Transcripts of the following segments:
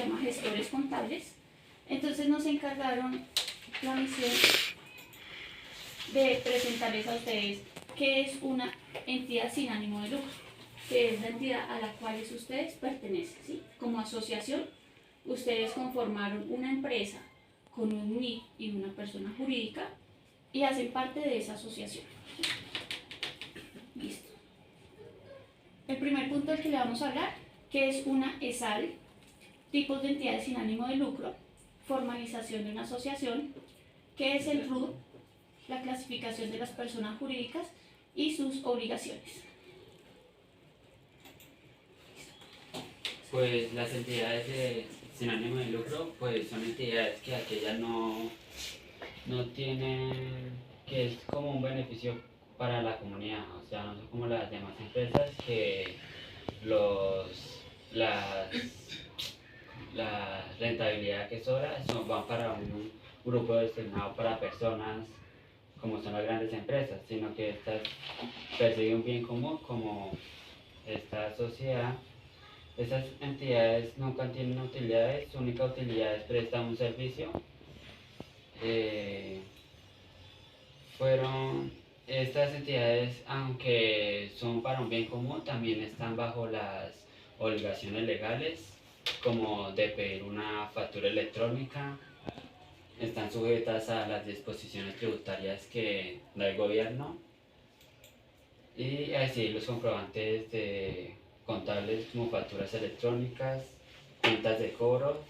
llama gestores contables. Entonces nos encargaron la misión de presentarles a ustedes qué es una entidad sin ánimo de lucro, que es la entidad a la cual ustedes pertenecen, ¿sí? Como asociación, ustedes conformaron una empresa con un NIF y una persona jurídica y hacen parte de esa asociación. Listo. El primer punto del que le vamos a hablar, que es una ESAL, tipos de entidades sin ánimo de lucro, formalización de una asociación, que es el RUT, la clasificación de las personas jurídicas y sus obligaciones. Pues las entidades sin ánimo de lucro pues son entidades que aquellas no tienen, que es como un beneficio para la comunidad, o sea, no son como las demás empresas que la rentabilidad que sobra van para un grupo destinado para personas como son las grandes empresas, sino que estas persiguen un bien común como esta sociedad. Estas entidades nunca tienen utilidades, su única utilidad es prestar un servicio. Estas entidades, aunque son para un bien común, también están bajo las obligaciones legales, como de pedir una factura electrónica, están sujetas a las disposiciones tributarias que da el gobierno y así los comprobantes contables como facturas electrónicas, cuentas de cobro,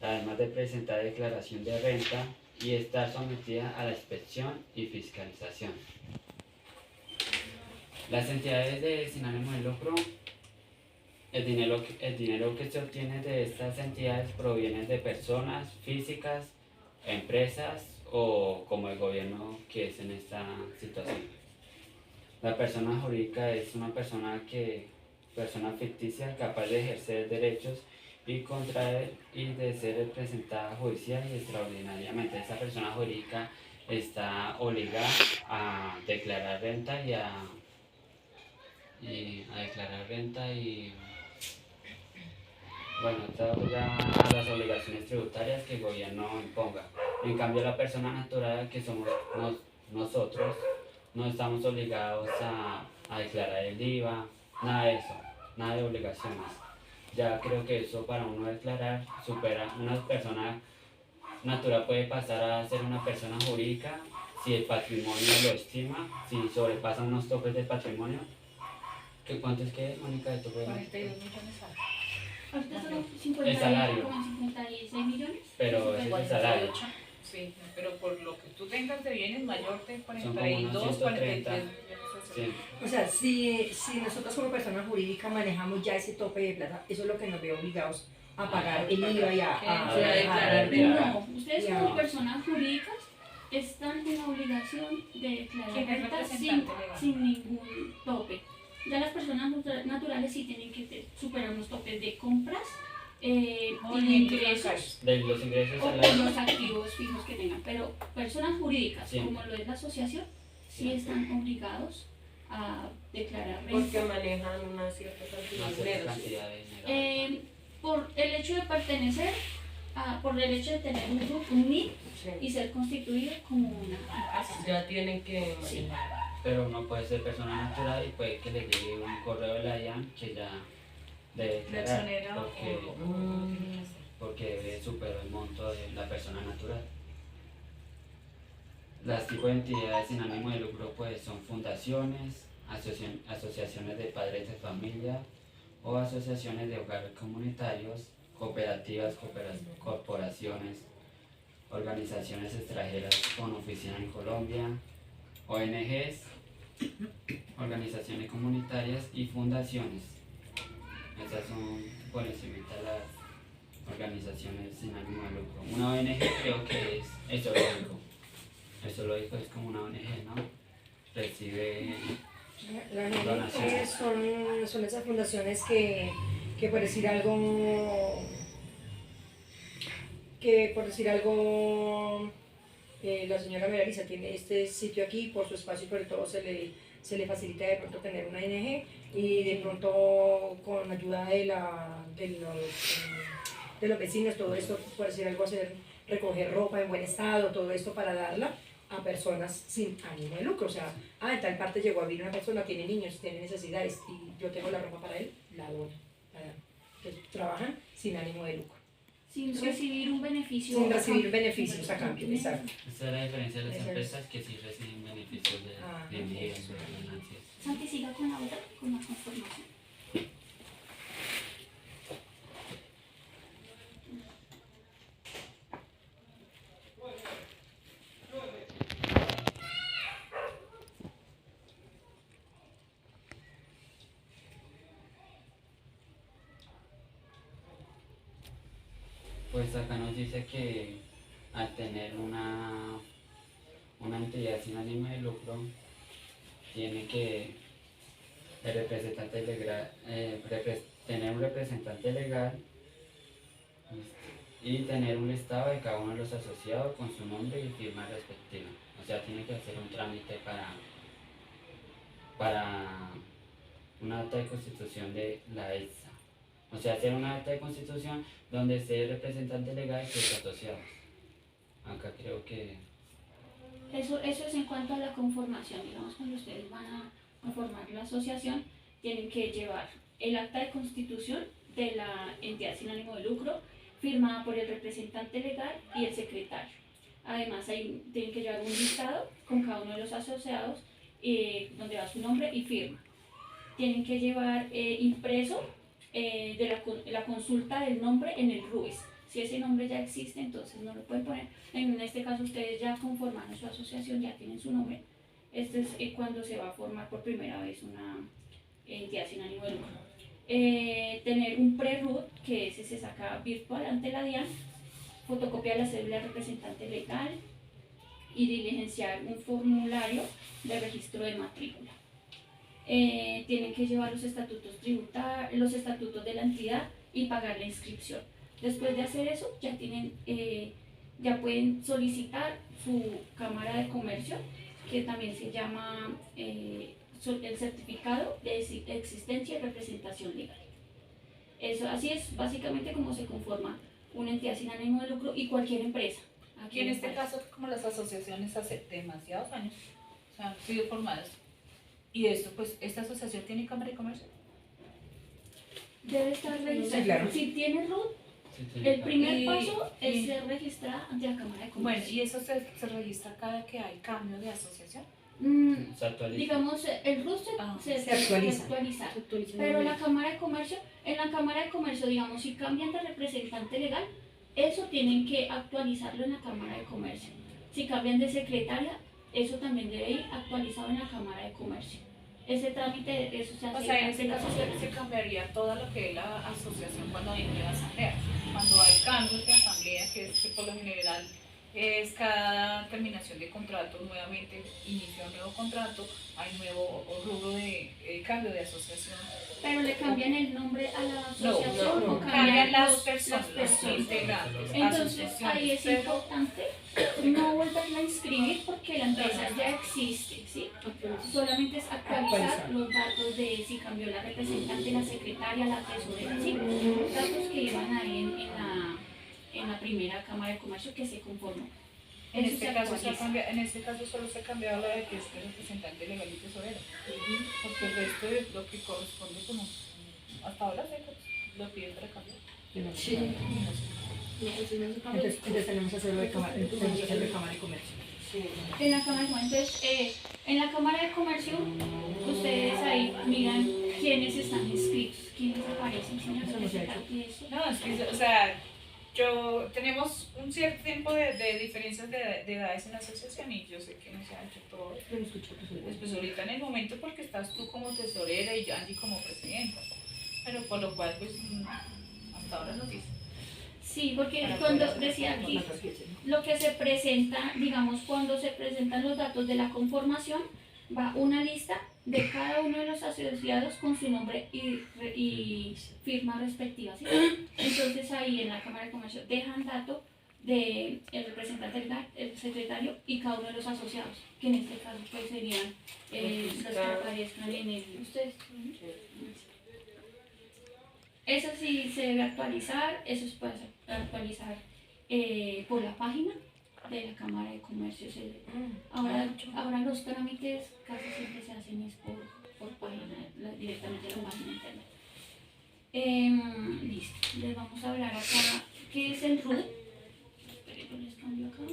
además de presentar declaración de renta y estar sometida a la inspección y fiscalización. Las entidades sin ánimo de lucro, el dinero que se obtiene de estas entidades proviene de personas físicas, empresas o como el gobierno que es en esta situación. La persona jurídica es una persona ficticia capaz de ejercer derechos y contraer y de ser representada judicial y extraordinariamente. Esta persona jurídica está obligada a declarar renta bueno, a las obligaciones tributarias que el gobierno imponga. En cambio, la persona natural que somos nosotros no estamos obligados a declarar el IVA, nada de eso, nada de obligaciones. Ya creo que eso para uno declarar supera, una persona natural puede pasar a ser una persona jurídica si el patrimonio lo estima, si sobrepasa unos topes del patrimonio. ¿Cuánto es que, Mónica, de tope? 42 millones. Ahorita son El salario. como 56 millones. Pero ese es el salario. Sí, pero por lo que tú tengas de bienes mayor de Son como unos 42, 43 130. millones. Sí. O sea, si nosotros como persona jurídica manejamos ya ese tope de plata, eso es lo que nos ve obligados a pagar el IVA y a declarar. No, ustedes Ya. como personas jurídicas están en obligación de declarar ¿Quién es renta representante legal? sin ningún tope. Ya las personas naturales sí tienen que superar unos topes de compras y de ingresos De los ingresos o al por año. los activos fijos que tengan, pero personas jurídicas, Sí. como lo es la asociación, sí están obligados a declarar Porque renta. manejan una cierta cantidad Una de cierta dinero. ¿sí? cantidad de dinero. Por el hecho de pertenecer, por el hecho de tener un NIF Sí. y ser constituido como una empresa. Ya tienen que Sí. manejar. Pero uno puede ser persona natural y puede que le llegue un correo de la IAN que ya debe declarar porque debe superar el monto de la persona natural. Las tipos de entidades sin ánimo de lucro pues son fundaciones, asociaciones de padres de familia o asociaciones de hogares comunitarios, cooperativas, corporaciones, organizaciones extranjeras con oficina en Colombia, ONGs, organizaciones comunitarias y fundaciones. Esas son por encima las organizaciones sin ánimo de lucro. Una ONG creo que es eso lógico es como una ONG, ¿no? Recibe La donaciones. son esas fundaciones que por decir algo, la señora Melissa tiene este sitio aquí por su espacio, pero todo se le facilita de pronto tener una ONG y de pronto con ayuda de de los vecinos, todo esto, por decir algo, hacer, recoger ropa en buen estado, todo esto para darla a personas sin ánimo de lucro. O sea, en tal parte llegó a vivir una persona, tiene niños, tiene necesidades y yo tengo la ropa para él, la doy. Que trabajan sin ánimo de lucro. Sin Sí. recibir un beneficio. Sin recibir beneficios a cambio, exacto. Esta es la diferencia de las Eso es. empresas que sí reciben beneficios de dividendos, de ganancias. Santi, siga con la otra, con la conformación. Pues acá nos dice que al tener una entidad sin ánimo de lucro, tiene que el representante legal, tener un representante legal y tener un listado de cada uno de los asociados con su nombre y firma respectiva. O sea, tiene que hacer un trámite para una acta de constitución de la EXA. O sea, hacer una acta de constitución donde esté el representante legal y sus asociados. Acá creo que Eso es en cuanto a la conformación. Digamos, cuando ustedes van a conformar la asociación, tienen que llevar el acta de constitución de la entidad sin ánimo de lucro, firmada por el representante legal y el secretario. Además, ahí tienen que llevar un listado con cada uno de los asociados, donde va su nombre y firma. Tienen que llevar impreso la consulta del nombre en el RUES. Si ese nombre ya existe, entonces no lo pueden poner. En este caso, ustedes ya conformaron su asociación, ya tienen su nombre. Este es cuando se va a formar por primera vez una entidad sin ánimo de lucro. Tener un pre-RUT, que ese se saca virtual ante la DIAN, fotocopia de la cédula del representante legal y diligenciar un formulario de registro de matrícula. Tienen que llevar los estatutos tributarios, los estatutos de la entidad y pagar la inscripción. Después de hacer eso, ya pueden solicitar su cámara de comercio, que también se llama el certificado de existencia y representación legal. Eso, así es básicamente como se conforma una entidad sin ánimo de lucro y cualquier empresa. Aquí en este caso, como las asociaciones hace demasiados años, o sea, han sido formadas, y esto, pues, ¿esta asociación tiene cámara de comercio? Debe estar registrada. Sí, claro. Si tiene RUT, sí, el primer Y- paso es y- ser registrada ante la Cámara de Bueno, Comercio. ¿y eso se registra cada que hay cambio de asociación? se actualiza. Digamos, el RUT Se actualiza. actualiza. Pero la Cámara de Comercio, en la Cámara de Comercio, digamos, si cambian de representante legal, eso tienen que actualizarlo en la Cámara de Comercio. Si cambian de secretaria, eso también debe ir actualizado en la Cámara de Comercio. Ese trámite, eso se hace O sea, en ante este la caso asociación. se cambiaría todo lo que es la asociación cuando hay una asamblea. Cuando hay cambios de asamblea, que es que por lo general es cada terminación de contrato, nuevamente inicia un nuevo contrato, hay nuevo rubro de cambio de asociación. Pero le cambian el nombre a la asociación no, o Cambian cambian las las personas, los personas. integrantes. Entonces ahí es pero- importante no volverla a inscribir porque la empresa ya existe, ¿sí? Solamente es actualizar los datos de si cambió la representante, la secretaria, la tesorera, ¿sí? Los datos que iban ahí en la primera Cámara de Comercio que se conformó. En Eso este, se caso actualiza. en este caso solo se ha cambiado la de que es representante legal y tesorero. Porque el resto de lo que corresponde como hasta ahora se lo piden para cambiar. Sí. Entonces tenemos que hacerlo de cámara, tenemos que hacerlo de cámara de comercio. En la Cámara de Comercio, entonces, en la Cámara de Comercio, ustedes ahí miran quiénes están inscritos, quiénes aparecen, señor Eso no se ha hecho. representante, y eso. No, es que, o sea, tenemos un cierto tiempo de diferencias de edades en la asociación y yo sé que no se ha hecho todo. Yo no escucho tu celular. Pues ahorita en el momento porque estás tú como tesorera y Angie como presidenta. Pero por lo cual, pues, hasta ahora nos dice. Sí, porque Para cuando poder decía hacer aquí, Las transcripciones. lo que se presenta, digamos, cuando se presentan los datos de la conformación, va una lista de cada uno de los asociados con su nombre y firma respectiva, ¿sí? Entonces ahí en la Cámara de Comercio dejan dato del representante legal, el secretario y cada uno de los asociados, que en este caso pues serían los que aparezcan en el... ¿Ustedes? Esa sí se debe actualizar, eso es para actualizar por la página de la Cámara de Comercio. Ahora los trámites casi siempre se hacen es por página, directamente en la página internet. Listo, les vamos a hablar acá qué es el RUT. Esperen, yo les cambio acá.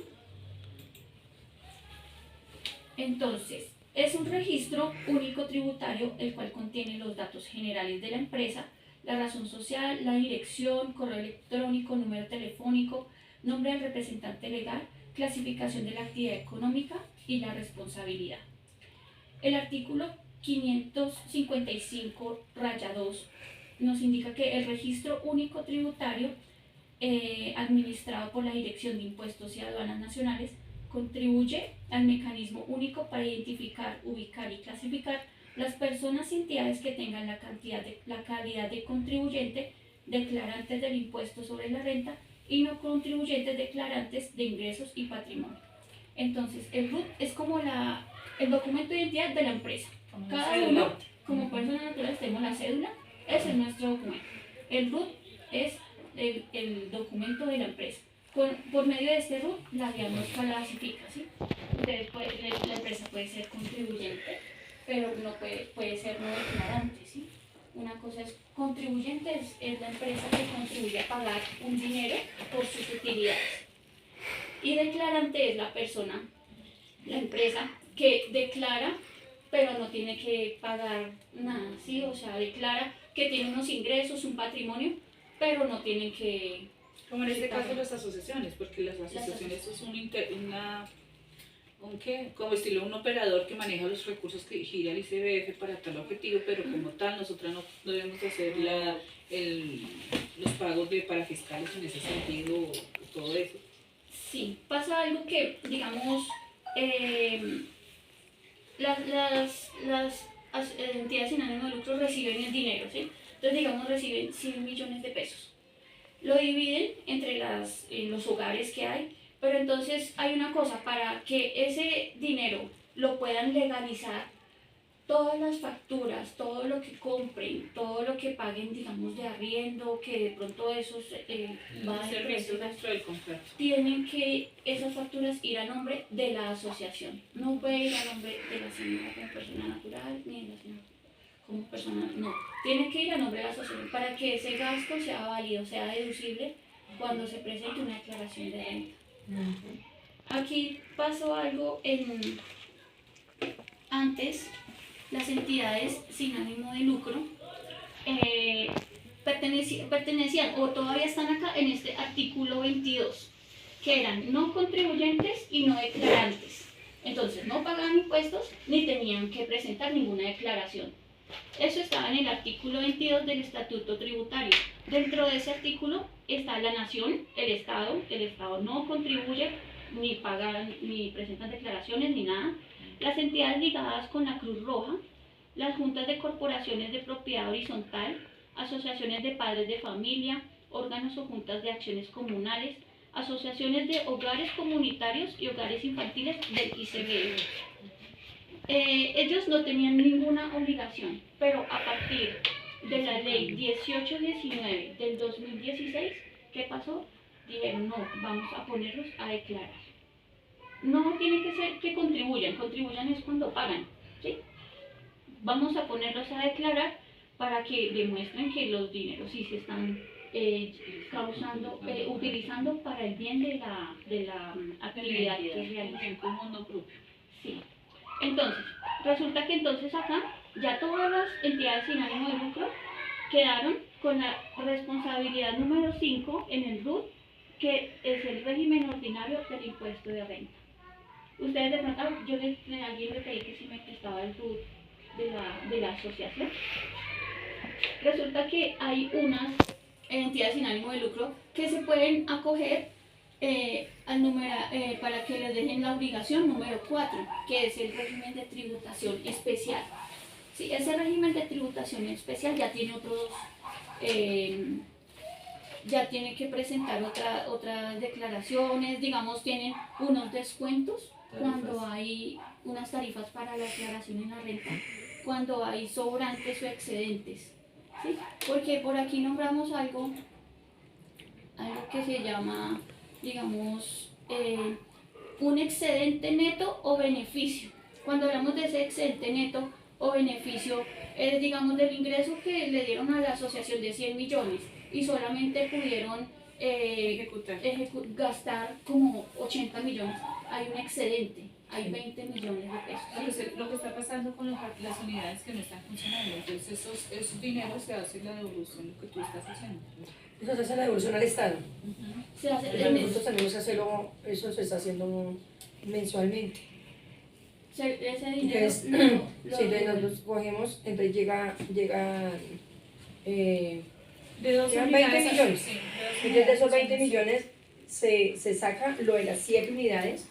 Entonces, es un registro único tributario el cual contiene los datos generales de la empresa, la razón social, la dirección, correo electrónico, número telefónico, nombre del representante legal, clasificación de la actividad económica y la responsabilidad. El artículo 555-2 nos indica que el registro único tributario administrado por la Dirección de Impuestos y Aduanas Nacionales contribuye al mecanismo único para identificar, ubicar y clasificar las personas y entidades que tengan la calidad de contribuyente declarantes del impuesto sobre la renta y no contribuyentes declarantes de ingresos y patrimonio. Entonces, el RUT es como el documento de identidad de la empresa. Cada uno, como personas naturales, tenemos la cédula, ese es nuestro documento. El RUT es el documento de la empresa. Por medio de este RUT, la DIAN nos clasifica, ¿sí? La empresa puede ser contribuyente, pero no puede ser no declarante, ¿sí? Una cosa es contribuyente, es la empresa que contribuye a pagar un dinero por sus utilidades. Y declarante es la persona, la empresa, que declara, pero no tiene que pagar nada, ¿sí? O sea, declara que tiene unos ingresos, un patrimonio, pero no tienen que... Como en este caso las asociaciones, porque las asociaciones es como estilo un operador que maneja los recursos que gira el ICBF para tal objetivo, pero como tal nosotras no debemos hacer los pagos para fiscales en ese sentido, todo eso. Sí, pasa algo que, digamos, las entidades sin ánimo de lucro reciben el dinero, ¿sí? Entonces, digamos, reciben 100 millones de pesos. Lo dividen entre los hogares que hay, pero entonces hay una cosa, para que ese dinero lo puedan legalizar, todas las facturas, todo lo que compren, todo lo que paguen, digamos, de arriendo, que de pronto esos va a ser dentro del contrato. Tienen que esas facturas ir a nombre de la asociación. No puede ir a nombre de la señora como persona natural, ni de la señora como persona, no. Tiene que ir a nombre de la asociación para que ese gasto sea válido, sea deducible cuando se presente una declaración de renta. Aquí pasó algo antes. Las entidades sin ánimo de lucro pertenecían o todavía están acá en este artículo 22, que eran no contribuyentes y no declarantes. Entonces no pagaban impuestos ni tenían que presentar ninguna declaración. Eso estaba en el artículo 22 del Estatuto Tributario. Dentro de ese artículo está la nación, el Estado no contribuye ni pagan ni presentan declaraciones ni nada. Las entidades ligadas con la Cruz Roja, las juntas de corporaciones de propiedad horizontal, asociaciones de padres de familia, órganos o juntas de acciones comunales, asociaciones de hogares comunitarios y hogares infantiles del ICBF. Ellos no tenían ninguna obligación, pero a partir de la ley 1819 del 2016, ¿qué pasó? Dijeron, no, vamos a ponerlos a declarar. No tiene que ser que contribuyan es cuando pagan, ¿sí? Vamos a ponerlos a declarar para que demuestren que los dineros sí se están utilizando para el bien de la actividad que realizan. Como no propio. Sí. Entonces, resulta que entonces acá ya todas las entidades sin ánimo de lucro quedaron con la responsabilidad número 5 en el RUT, que es el régimen ordinario del impuesto de renta. Ustedes de pronto, a alguien le pedí que si me prestaba el RUT de la asociación. Resulta que hay unas entidades sin ánimo de lucro que se pueden acoger para que les dejen la obligación número 4, que es el régimen de tributación especial. Sí, ese régimen de tributación especial ya tiene ya tiene que presentar otras declaraciones, digamos, tienen unos descuentos cuando hay unas tarifas para la declaración en la renta, cuando hay sobrantes o excedentes. ¿sí? Porque por aquí nombramos algo que se llama, digamos, un excedente neto o beneficio. Cuando hablamos de ese excedente neto o beneficio, es digamos del ingreso que le dieron a la asociación de 100 millones y solamente pudieron gastar como 80 millones. Hay un excedente, hay 20 millones de pesos. Entonces, lo que está pasando con las unidades que no están funcionando, entonces esos dineros se hace la devolución, lo que tú estás haciendo. Eso se hace la devolución al Estado. Se hace Pero nosotros tenemos que hacerlo, eso se está haciendo mensualmente. ese dinero Entonces, lo sí, entonces nosotros cogemos, entonces llega De dos llegan unidades 20 millones. Sí, Entonces de esos 20 millones se saca lo de las 7 unidades,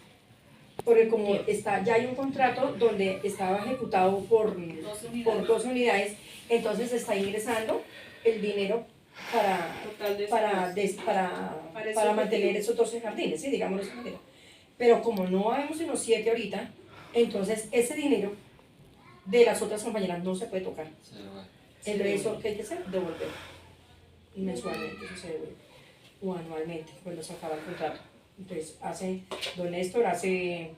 porque como ya hay un contrato donde estaba ejecutado por 2 unidades, entonces se está ingresando el dinero para mantener esos 12 jardines, ¿sí? Digámoslo de esa manera. Pero como no habemos sino 7 ahorita, entonces ese dinero de las otras compañeras no se puede tocar. Entonces eso que hay que hacer, devolver mensualmente, eso se devuelve, o anualmente, cuando se acaba el contrato. Entonces don Néstor hace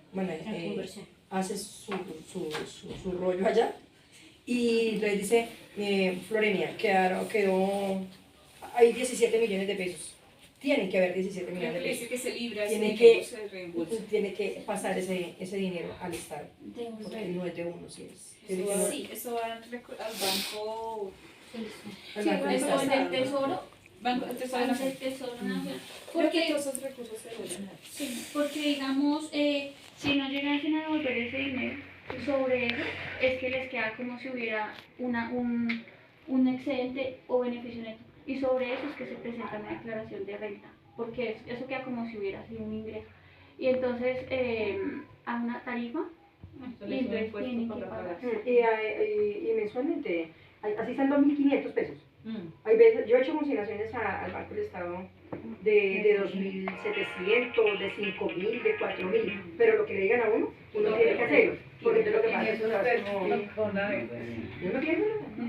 su rollo allá, y entonces dice, Florenia, quedó, hay 17 millones de pesos. Tienen que haber 17 millones de pesos. que se libra, Tiene que pasar ese dinero al Estado, porque no es de uno, sí es. Eso va al banco. Al Banco del eso Estado. es del Tesoro, Banco del Tesoro Nacional. del Tesoro Nacional. Porque Porque, todos esos recursos se devuelven. sí, porque digamos, si no llegasen a devolver ese dinero, sobre eso es que les queda como si hubiera un excedente o beneficio neto. Y sobre eso es que se presenta una declaración de renta, porque eso queda como si hubiera sido un ingreso. Y entonces, a una tarifa, y entonces tienen que pagar. Y mensualmente, así están 2.500 pesos. Hay veces, yo he hecho consignaciones al Banco del Estado de 2.700, de 5.000, de 4.000, pero lo que le digan a uno tiene que hacerlo, porque entonces lo que pasa es que yo no quiero nada.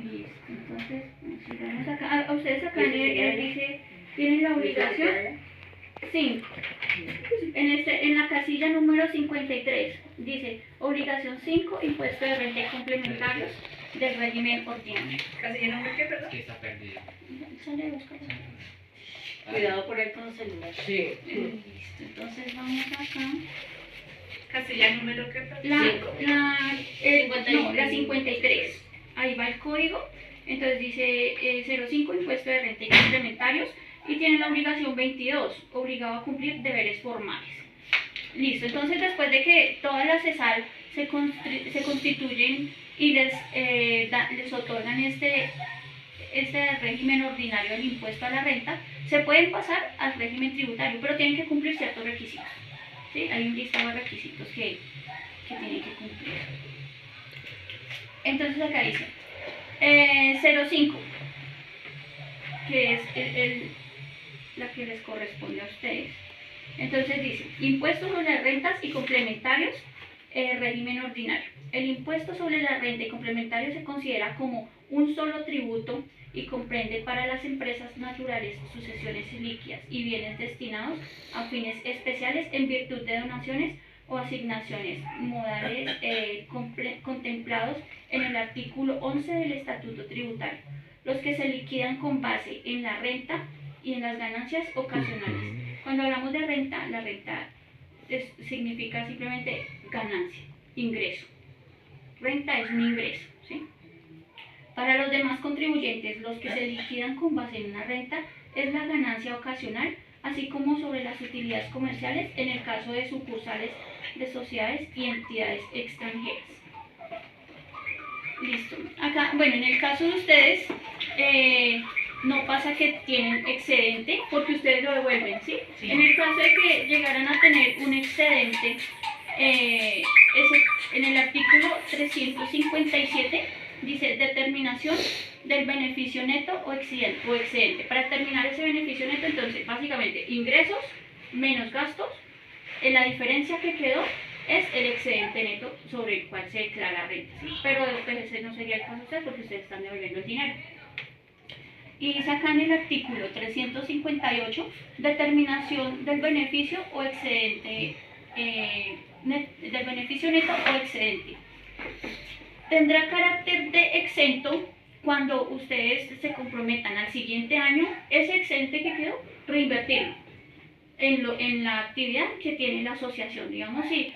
Listo. Entonces, sigamos acá. A ustedes acá dice, tienen la obligación 5. En la casilla número 53 dice obligación 5, impuesto de renta y complementarios del régimen ordinario. ¿Casilla número qué, perdón? Que está perdido. Sale, búscalo. Cuidado por el con celular. Sí. Listo. Entonces vamos acá. ¿Casilla número qué, perdón? La 53. Ahí va el código. Entonces dice 05, impuesto de renta y complementarios. Y tiene la obligación 22, obligado a cumplir deberes formales. Listo, entonces después de que todas las CESAL se constituyen y les otorgan este régimen ordinario del impuesto a la renta, se pueden pasar al régimen tributario, pero tienen que cumplir ciertos requisitos. ¿Sí? Hay un listado de requisitos que tienen que cumplir. Entonces acá dice 05, que es la que les corresponde a ustedes. Entonces dice, impuestos sobre las rentas y complementarios, régimen ordinario. El impuesto sobre la renta y complementario se considera como un solo tributo y comprende para las empresas naturales, sucesiones líquidas y bienes destinados a fines especiales en virtud de donaciones o asignaciones modales contemplados en el artículo 11 del Estatuto Tributario, los que se liquidan con base en la renta y en las ganancias ocasionales. Cuando hablamos de renta, la renta significa simplemente ganancia, ingreso. Renta es un ingreso, ¿sí? Para los demás contribuyentes, los que se liquidan con base en una renta es la ganancia ocasional, así como sobre las utilidades comerciales en el caso de sucursales de sociedades y entidades extranjeras. Listo. Acá, bueno, en el caso de ustedes, no pasa que tienen excedente porque ustedes lo devuelven, ¿sí? Sí. En el caso de que llegaran a tener un excedente, en el artículo 357 dice determinación del beneficio neto o excedente. Para determinar ese beneficio neto, entonces, básicamente, ingresos menos gastos, la diferencia que quedó es el excedente neto sobre el cual se declara renta, ¿sí? Pero pues ese no sería el caso de ustedes porque ustedes están devolviendo el dinero. Y dice acá en el artículo 358, determinación del beneficio o excedente, del beneficio neto o excedente. Tendrá carácter de exento cuando ustedes se comprometan al siguiente año, ese excedente que quedó, reinvertirlo en la actividad que tiene la asociación, digamos, si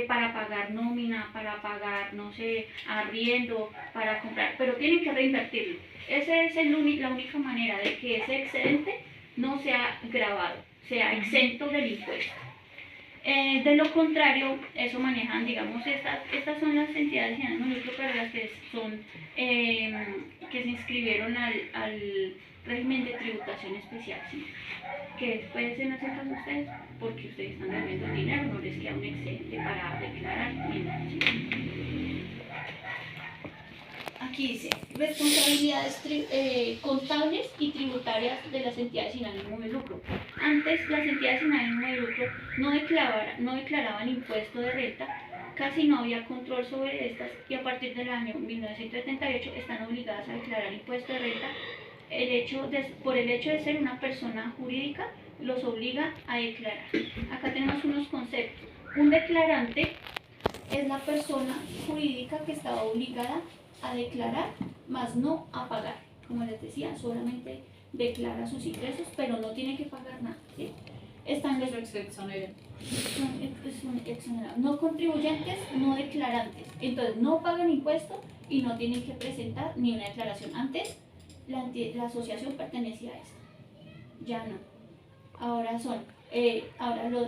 para pagar nómina, para pagar, no sé, arriendo, para comprar, pero tienen que reinvertirlo. Esa es la única manera de que ese excedente no sea gravado, sea exento del impuesto. De lo contrario, eso manejan, digamos, estas son las entidades sin ánimo de lucro, pero las que son, que se inscribieron al régimen de tributación especial, ¿sí? Que después en ese caso ustedes, porque ustedes están debiendo dinero, no les queda un excedente para declarar, ¿sí? Aquí dice, responsabilidades contables y tributarias de las entidades sin ánimo de lucro. Antes las entidades sin ánimo de lucro no declaraban impuesto de renta, casi no había control sobre estas y a partir del año 1978 están obligadas a declarar impuesto de renta. Por el hecho de ser una persona jurídica, los obliga a declarar. Acá tenemos unos conceptos. Un declarante es la persona jurídica que está obligada a declarar, más no a pagar. Como les decía, solamente declara sus ingresos, pero no tiene que pagar nada, ¿sí? Están los exonerados, no contribuyentes, no declarantes. Entonces no pagan impuestos y no tienen que presentar ni una declaración. Antes la asociación pertenecía a esta, ya no. Ahora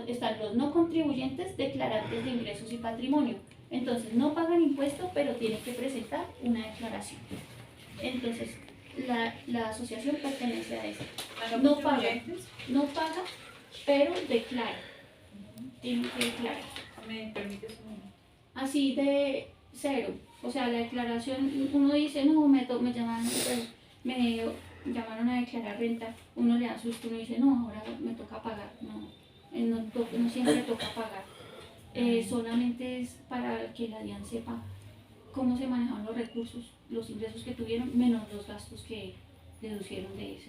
están los no contribuyentes, declarantes de ingresos y patrimonio. Entonces no pagan impuestos, pero tienen que presentar una declaración. Entonces la asociación pertenece a esta. No paga, pero declara. Tienen que declarar. ¿Me permites un momento? Así de cero. O sea, la declaración, uno dice, no, me llamaron a declarar renta, uno le da susto, uno dice, no, ahora me toca pagar. No siempre toca pagar. Solamente es para que la DIAN sepa cómo se manejaban los recursos, los ingresos que tuvieron, menos los gastos que deducieron de